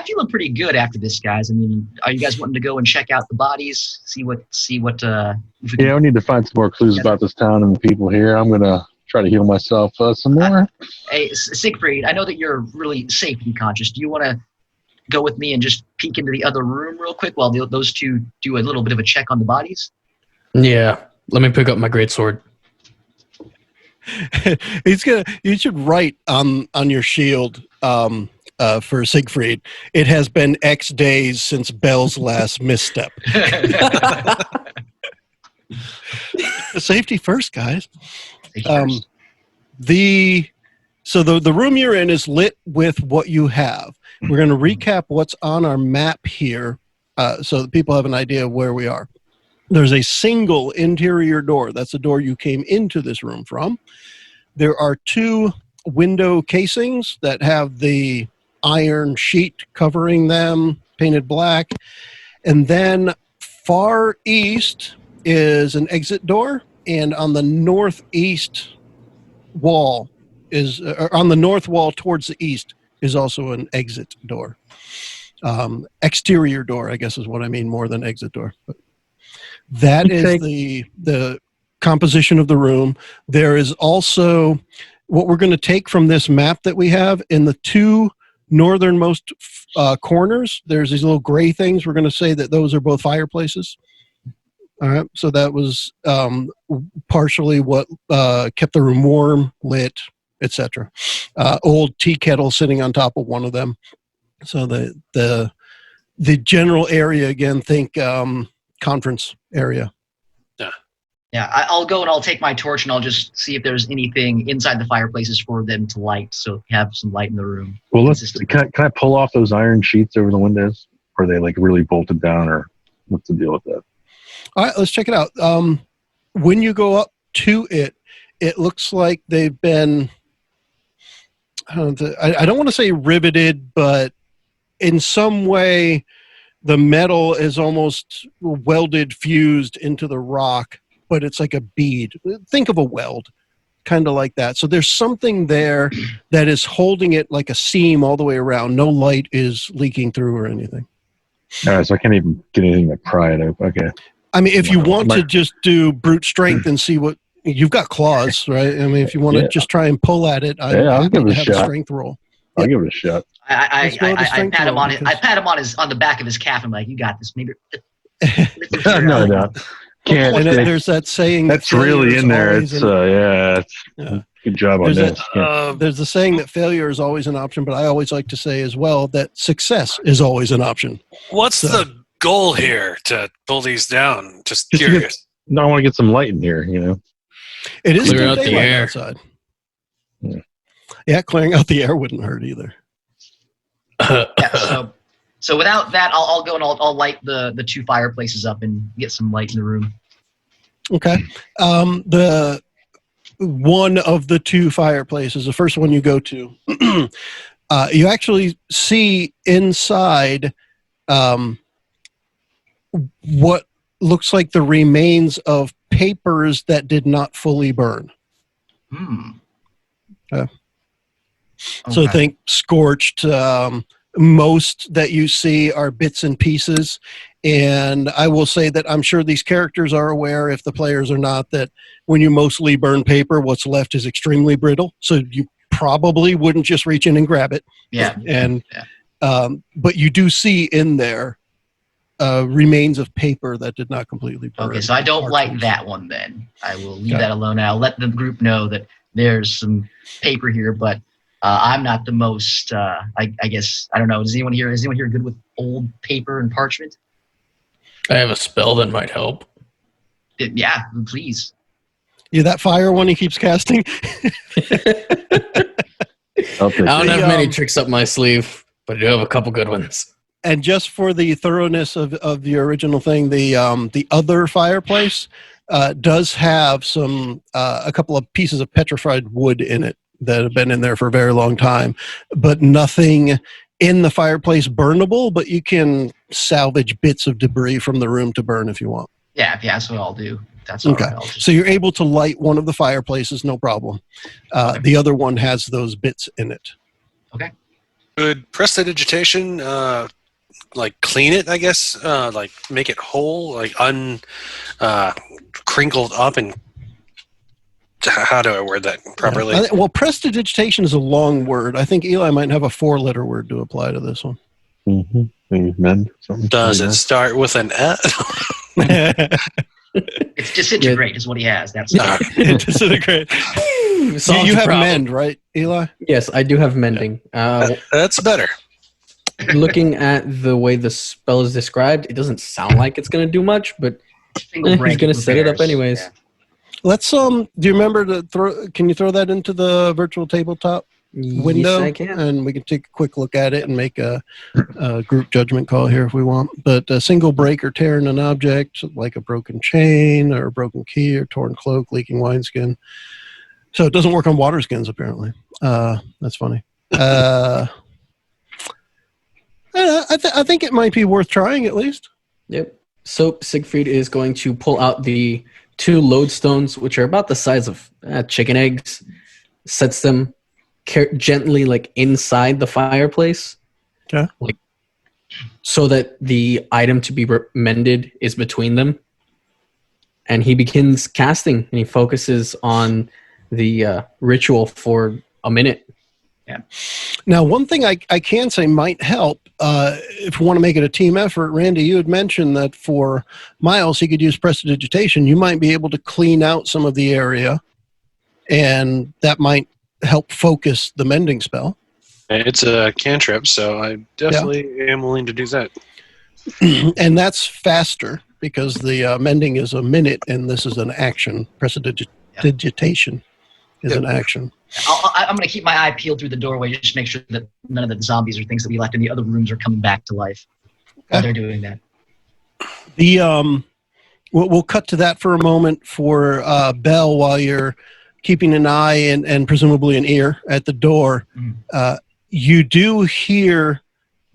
feeling pretty good after this, guys. Are you guys wanting to go and check out the bodies? See what, if we can- Yeah, we need to find some more clues about this town and the people here. I'm going to try to heal myself some more. Hey, Siegfried, I know that you're really safety conscious. Do you want to go with me and just peek into the other room real quick while those two do a little bit of a check on the bodies? Yeah. Let me pick up my greatsword. You should write on your shield for Siegfried, it has been X days since Belle's last misstep. Safety first, guys. The room you're in is lit with what you have. We're going to recap what's on our map here so that people have an idea of where we are. There's a single interior door. That's the door you came into this room from. There are 2 window casings that have the iron sheet covering them, painted black. And then far east is an exit door, and on the northeast wall on the north wall towards the east is also an exit door. Exterior door, I guess is what I mean, more than exit door. But that is the composition of the room. There is also what we're going to take from this map that we have in the 2 northernmost corners. There's these little gray things. We're going to say that those are both fireplaces. All right. So that was partially what kept the room warm, lit, etc. Old tea kettle sitting on top of one of them. So the general area, again, think conference area. Yeah, I'll go and I'll take my torch and I'll just see if there's anything inside the fireplaces for them to light, so we have some light in the room. Well, can I pull off those iron sheets over the windows? Or are they like really bolted down, or what's the deal with that? All right, let's check it out. When you go up to it, it looks like they've been, I don't want to say riveted, but in some way the metal is almost welded, fused into the rock, but it's like a bead. Think of a weld. kind of like that. So there's something there that is holding it like a seam all the way around. No light is leaking through or anything. All right, so I can't even get anything to pry it open. Okay. I mean, if you want to just do brute strength and see what you've got claws, right? I mean, if you want to just try and pull at it, I'm I'll happy give it to a have shot. a strength roll. I'll give it a shot. I pat him on because- I pat him on the back of his calf. I'm like, you got this. Maybe. No. Can't. And there's that saying That's that really in there. always It's Yeah. good job on There's this. there's a saying that failure is always an option, but I always like to say as well that success is always an option. What's the goal here to pull these down? Just Just to curious. No, I want to get some light in here. It is Clear still out the daylight air. outside. Yeah. Yeah, clearing out the air wouldn't hurt either. Yeah, so without that, I'll go and I'll light the two fireplaces up and get some light in the room. Okay. The one of the two fireplaces, the first one you go to, you actually see inside what looks like the remains of papers that did not fully burn. Okay. So think scorched. Most that you see are bits and pieces. And I will say that I'm sure these characters are aware, if the players are not, that when you mostly burn paper, what's left is extremely brittle. So you probably wouldn't just reach in and grab it. Yeah. And but you do see in there remains of paper that did not completely burn. Okay, so I don't like that one then. I will leave that alone. And I'll let the group know that there's some paper here, but I'm not the most, I guess, I don't know. Is anyone here good with old paper and parchment? I have a spell that might help. Yeah, please. Yeah, that fire one he keeps casting. I'll take I don't it. have many tricks up my sleeve, but I do have a couple good ones. And just for the thoroughness of the original thing, the other fireplace does have a couple of pieces of petrified wood in it that have been in there for a very long time, but nothing in the fireplace burnable, but you can salvage bits of debris from the room to burn if you want. Yeah, that's what I'll do. That's all Okay. right. So you're able to light one of the fireplaces, no problem. The other one has those bits in it. Okay. Could prestidigitation clean it, I guess? Like make it whole, like crinkled up, and how do I word that properly? Yeah. Well, prestidigitation is a long word. I think Eli might have a 4-letter word to apply to this one. Mm-hmm. Maybe mend something. Does it start with an S? It's disintegrate is what he has. That's Disintegrate. You have mend, right, Eli? Yes, I do have mending. That's better. Looking at the way the spell is described, it doesn't sound like it's going to do much, but he's going to set it up anyways. Yeah. Let's do you remember to can you throw that into the virtual tabletop window? Yes, I can. And we can take a quick look at it and make a group judgment call here if we want. But a single break or tear in an object, like a broken chain or a broken key or torn cloak, leaking wineskin. So it doesn't work on water skins, apparently. That's funny. I think it might be worth trying at least. Yep. So Siegfried is going to pull out the 2 lodestones, which are about the size of chicken eggs, sets them gently inside the fireplace. Okay. So that the item to be mended is between them. And he begins casting, and he focuses on the ritual for a minute. Yeah. Now, one thing I can say might help, if you want to make it a team effort, Randy, you had mentioned that for Miles, he could use prestidigitation. You might be able to clean out some of the area, and that might help focus the mending spell. It's a cantrip, so I definitely am willing to do that. And that's faster because the mending is a minute, and this is an action. Prestidigitation is an action. I'm going to keep my eye peeled through the doorway just to make sure that none of the zombies or things that we left in the other rooms are coming back to life while they're doing that. We'll cut to that for a moment for Belle while you're keeping an eye and presumably an ear at the door. You do hear,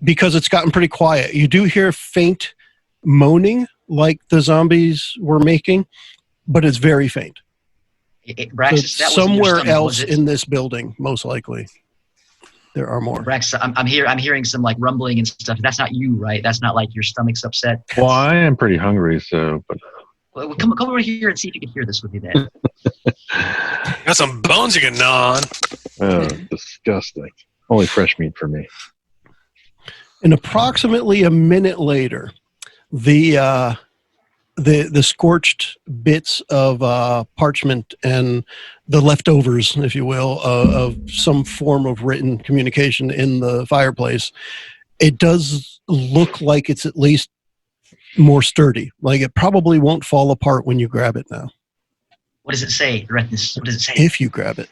because it's gotten pretty quiet, you do hear faint moaning like the zombies were making, but it's very faint. Brax, So that wasn't your somewhere stomach, else was it? in this building, most likely, there are more. Brax, I'm hearing some like rumbling and stuff. That's not you, right? That's not like your stomach's upset. Well, I am pretty hungry, so. But Well, come over here and see if you can hear this with me then. Got some bones you can gnaw on. oh, disgusting! Only fresh meat for me. And approximately a minute later, the scorched bits of parchment and the leftovers, if you will, of some form of written communication in the fireplace, it does look like it's at least more sturdy. Like it probably won't fall apart when you grab it now. What does it say? What does it say? If you grab it.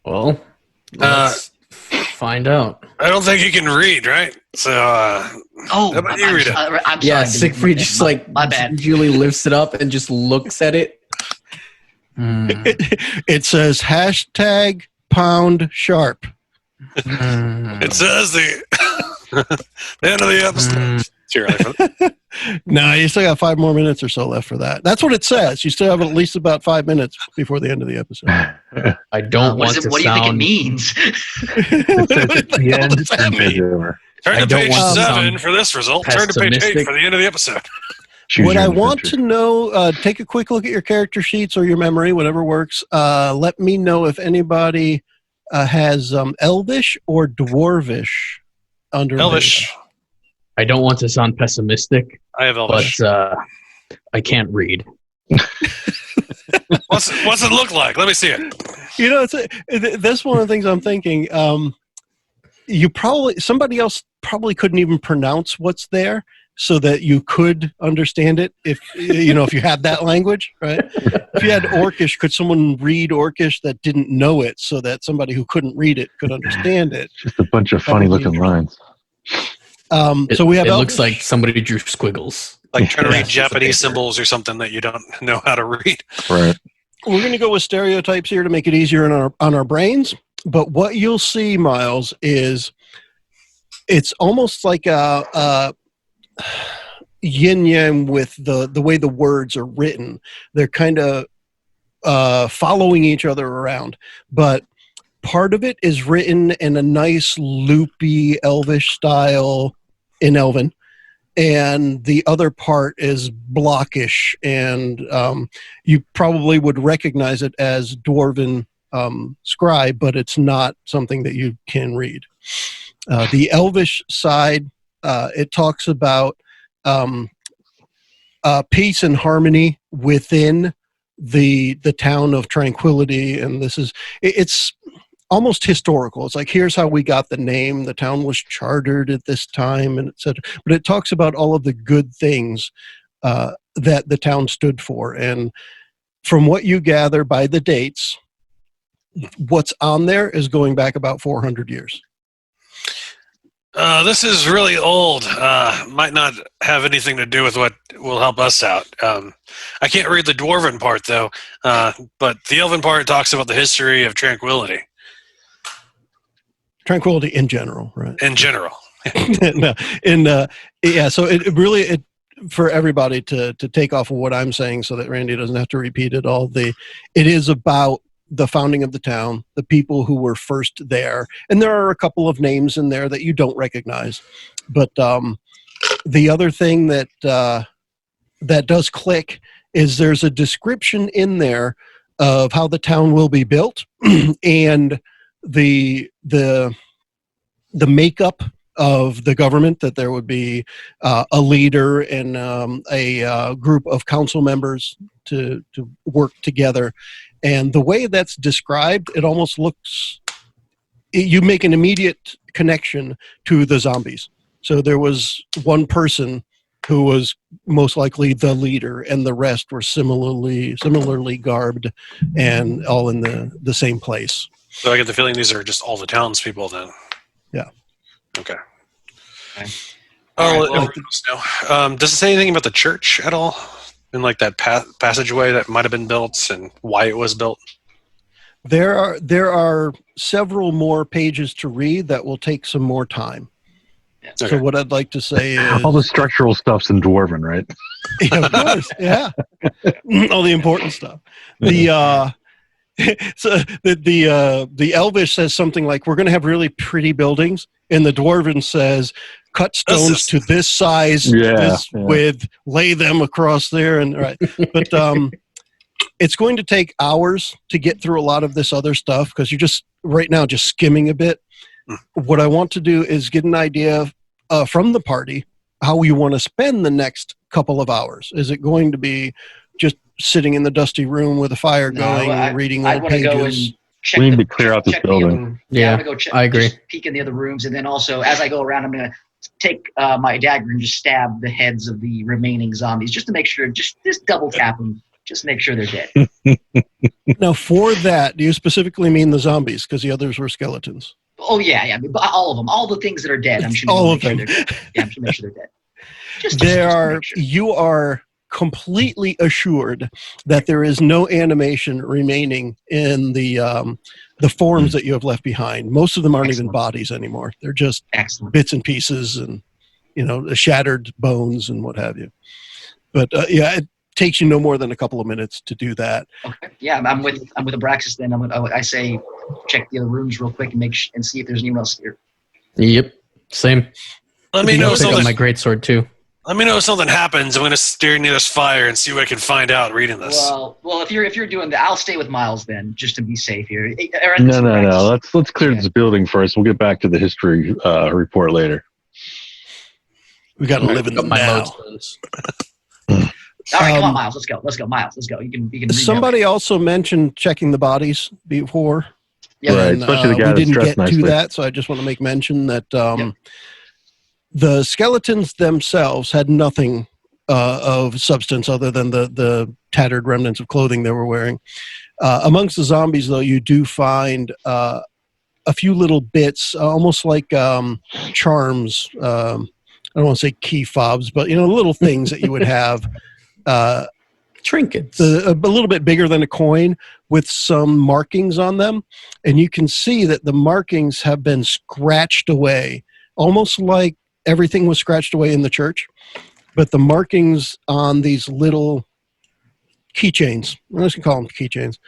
Well, let's find out. I don't think you can read, right? So, how about you read it? I'm Yeah, sorry. Siegfried just like my bad. Julie lifts it up and just looks at it. It says #pound_sharp. It says the end of the episode. Too early for that. No, you still got 5 more minutes or so left for that. That's what it says. You still have at least about 5 minutes before the end of the episode. I don't want to What do you think it sound. means? What does that mean? Turn I to don't page want to 7 sound for this result. Turn to page 8 pessimistic. for the end of the episode. What I want to know, take a quick look at your character sheets or your memory, whatever works. Let me know if anybody has Elvish or Dwarvish under Elvish. I don't want to sound pessimistic, I have Elvish. but I can't read. What's it look like? Let me see it. You know, that's one of the things I'm thinking. Somebody else probably couldn't even pronounce what's there, so that you could understand it if you had that language, right? If you had Orcish, could someone read Orcish that didn't know it, so that somebody who couldn't read it could understand it? Just a bunch of funny looking lines. So we have It Elvish. looks like somebody drew squiggles. Like trying to Yeah. read Japanese symbols or something that you don't know how to read. Right. We're going to go with stereotypes here to make it easier on our brains. But what you'll see, Miles, is it's almost like a yin yang with the way the words are written. They're kind of following each other around, but part of it is written in a nice loopy Elvish style in Elven, and the other part is blockish, and you probably would recognize it as Dwarven scribe, but it's not something that you can read. The Elvish side, it talks about peace and harmony within the town of Tranquility, and it's almost historical. It's like, here's how we got the name. The town was chartered at this time, and etc. But it talks about all of the good things that the town stood for. And from what you gather by the dates, what's on there is going back about 400 years. This is really old. Might not have anything to do with what will help us out. I can't read the Dwarven part, though, but the Elven part talks about the history of Tranquility. Tranquility in general, right? In general. So it really, for everybody to take off of what I'm saying so that Randy doesn't have to repeat it all, it is about the founding of the town, the people who were first there. And there are a couple of names in there that you don't recognize. But the other thing that does click is there's a description in there of how the town will be built and the makeup of the government, that there would be a leader and a group of council members to work together. And the way that's described, it almost looks, you make an immediate connection to the zombies. So there was one person who was most likely the leader, and the rest were similarly garbed and all in the same place. So I get the feeling these are just all the townspeople then. Yeah. Okay. All right, Let us know. Does it say anything about the church at all? In like that passageway that might have been built and why it was built? There are several more pages to read that will take some more time. So what I'd like to say is All the structural stuff's in Dwarven, right? Yeah, of course, yeah. All the important stuff. The so the Elvish says something like, "We're going to have really pretty buildings," and the Dwarven says, "Cut stones to this size, this width, lay them across there." And right, but it's going to take hours to get through a lot of this other stuff because you're just right now just skimming a bit. What I want to do is get an idea from the party how you want to spend the next couple of hours. Is it going to be just sitting in the dusty room with a fire going, reading little pages? Go and check we need to clear out this building. I'm going to go check. I agree. Just peek in the other rooms, and then also as I go around, I'm going to take my dagger and just stab the heads of the remaining zombies, just to make sure, just double tap them, just make sure they're dead. Now, for that, do you specifically mean the zombies? Because the others were skeletons. Oh yeah, all of them, all the things that are dead. I'm sure all of them. Sure they're dead. Yeah, I'm sure make sure they're dead. Just sure. You are completely assured that there is no animation remaining in the forms that you have left behind. Most of them aren't even bodies anymore. They're just bits and pieces and shattered bones and what have you. But it takes you no more than a couple of minutes to do that. Okay. Yeah, I'm with Abraxas. Then I say check the other rooms real quick and see if there's anyone else here. Yep, same. Let me know pick up something. My greatsword too. Let me know if something happens. I'm going to steer near this fire and see what I can find out reading this. Well, if you're doing that, I'll stay with Miles then, just to be safe here. No. Let's clear this building first. We'll get back to the history report later. We got to live in the now. All right, come on, Miles. Let's go, Miles. Let's go. You can. Somebody also mentioned checking the bodies before. Yeah, right. Especially the guy we that's didn't get nicely. to that, so I just want to make mention that the skeletons themselves had nothing of substance other than the tattered remnants of clothing they were wearing. Amongst the zombies, though, you do find a few little bits, almost like charms. I don't want to say key fobs, but little things that you would have. Trinkets. A little bit bigger than a coin with some markings on them. And you can see that the markings have been scratched away, almost like everything was scratched away in the church. But the markings on these little keychains, I'm just going to call them keychains,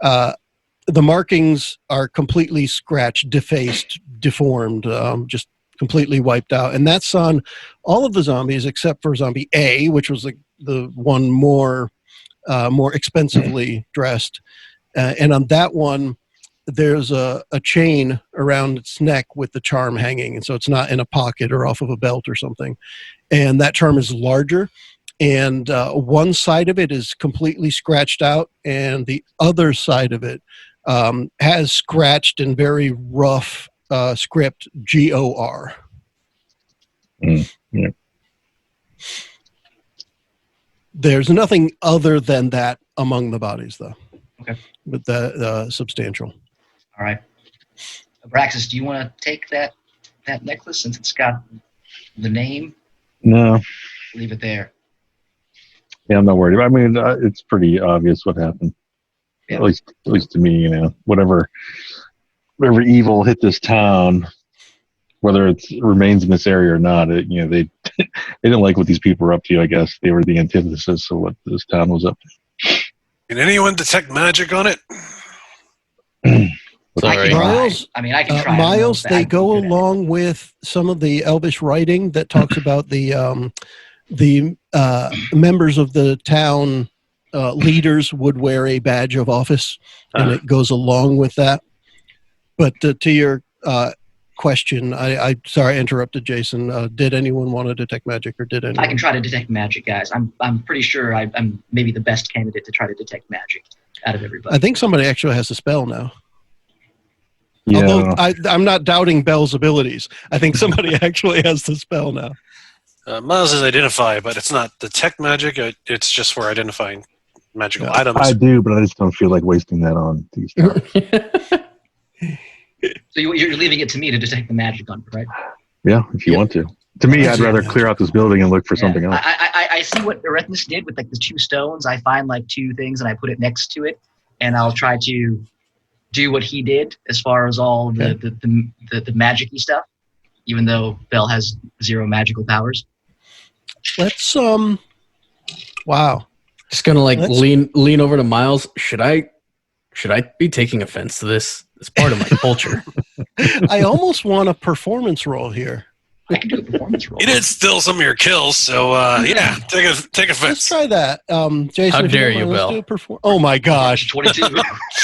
the markings are completely scratched, defaced, deformed, just completely wiped out. And that's on all of the zombies except for zombie A, which was the one more expensively dressed. And on that one, there's a chain around its neck with the charm hanging. And so it's not in a pocket or off of a belt or something. And that charm is larger. And one side of it is completely scratched out. And the other side of it has scratched in very rough script GOR. Yeah. There's nothing other than that among the bodies, though. Okay. But the substantial. All right. Abraxas, do you want to take that necklace since it's got the name? No. Leave it there. Yeah, I'm not worried. I mean, it's pretty obvious what happened. Yeah. At least to me, whatever evil hit this town, whether it remains in this area or not, they they didn't like what these people were up to. I guess they were the antithesis of what this town was up to. Can anyone detect magic on it? Sorry. Miles, I can try. Miles, they go along with some of the Elvish writing that talks about the members of the town leaders would wear a badge of office, and it goes along with that. But to your question, I sorry I interrupted, Jason. Did anyone want to detect magic, or did anyone? I can try to detect magic, guys. I'm pretty sure I'm maybe the best candidate to try to detect magic out of everybody. I think somebody actually has a spell now. Yeah. Although I'm not doubting Bell's abilities. I think somebody actually has the spell now. Miles is identify, but it's not detect magic. It's just for identifying magical items. I do, but I just don't feel like wasting that on these guys. So you're leaving it to me to detect the magic on it, right? Yeah, if you want to. To me, I'd rather clear out this building and look for something else. I see what Erethnus did with the 2 stones. I find 2 things and I put it next to it, and I'll try to do what he did as far as all the magic-y stuff. even though Belle has 0 magical powers. Let's wow. Just gonna like Let's- lean over to Miles. Should I be taking offense to this? It's part of my culture. I almost want a performance roll here. I can do a performance roll. You did steal some of your kills, so yeah, take Let's offense. try that. Jason, How if dare don't you, mind, let's Bill. do a oh my gosh. 22.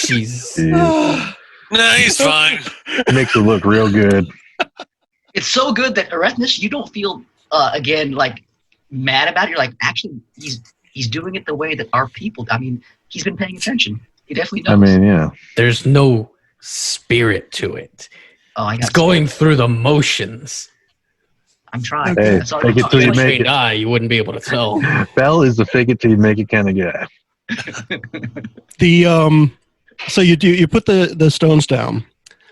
Jesus. No, he's fine. Makes it look real good. It's so good that Erethnus, you don't feel again like mad about it. You're like, actually, he's doing it the way that our people. I mean, he's been paying attention. He definitely knows. I mean, yeah. There's no spirit to it. oh, I It's got going through the motions. I'm trying. Hey, That's all take it till you make Trained it. eye, you wouldn't be able to tell. Bell is the fake it till you make it kind of guy. The so you put the stones down,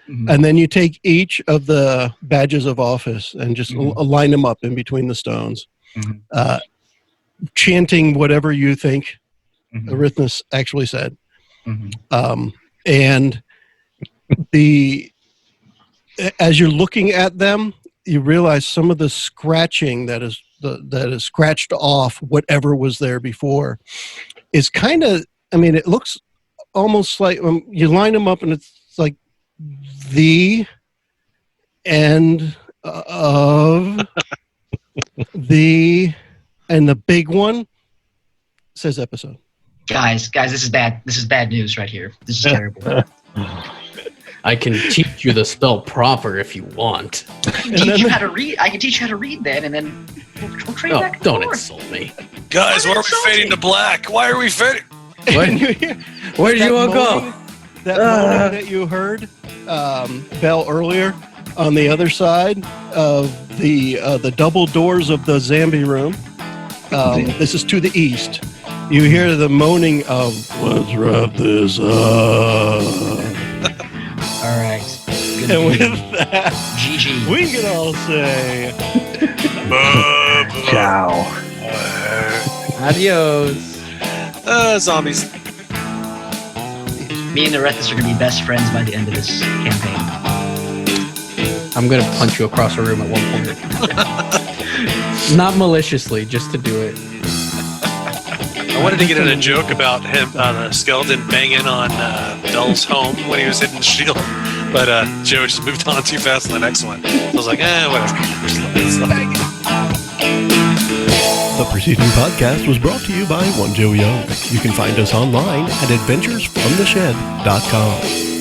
Mhm. and then you take each of the badges of office and just Mhm. line them up in between the stones, Mhm. chanting whatever you think Mhm. Erethnus actually said. Mhm. And as you're looking at them, you realize some of the scratching that is scratched off whatever was there before is kind of. I mean, it looks almost like you line them up, and it's like the end of the big one says episode. Guys, this is bad. This is bad news right here. This is terrible. I can teach you the spell proper if you want. I can And teach then- you how to read. I can teach you how to read then, and then we'll trade No, back and don't forth. insult me. Guys, why are we insulting. fading to black? Why are we fading? What? And you hear Where did that you all go? moaning- That moaning that you heard, Bell, earlier on the other side of the double doors of the Zambi room. This is to the east. You hear the moaning of, let's wrap this up. All right. Good And with game. that, GG. we can all say, Ciao. Adios. Zombies. Me and Erethnus are going to be best friends by the end of this campaign. I'm gonna punch you across the room at one point. Not maliciously, just to do it. I wanted to get in a joke about him, the skeleton banging on Bell's home when he was hitting the shield, but Joe just moved on too fast to the next one. So I was like, whatever. The preceding podcast was brought to you by onejoeyoung. You can find us online at adventuresfromtheshed.com.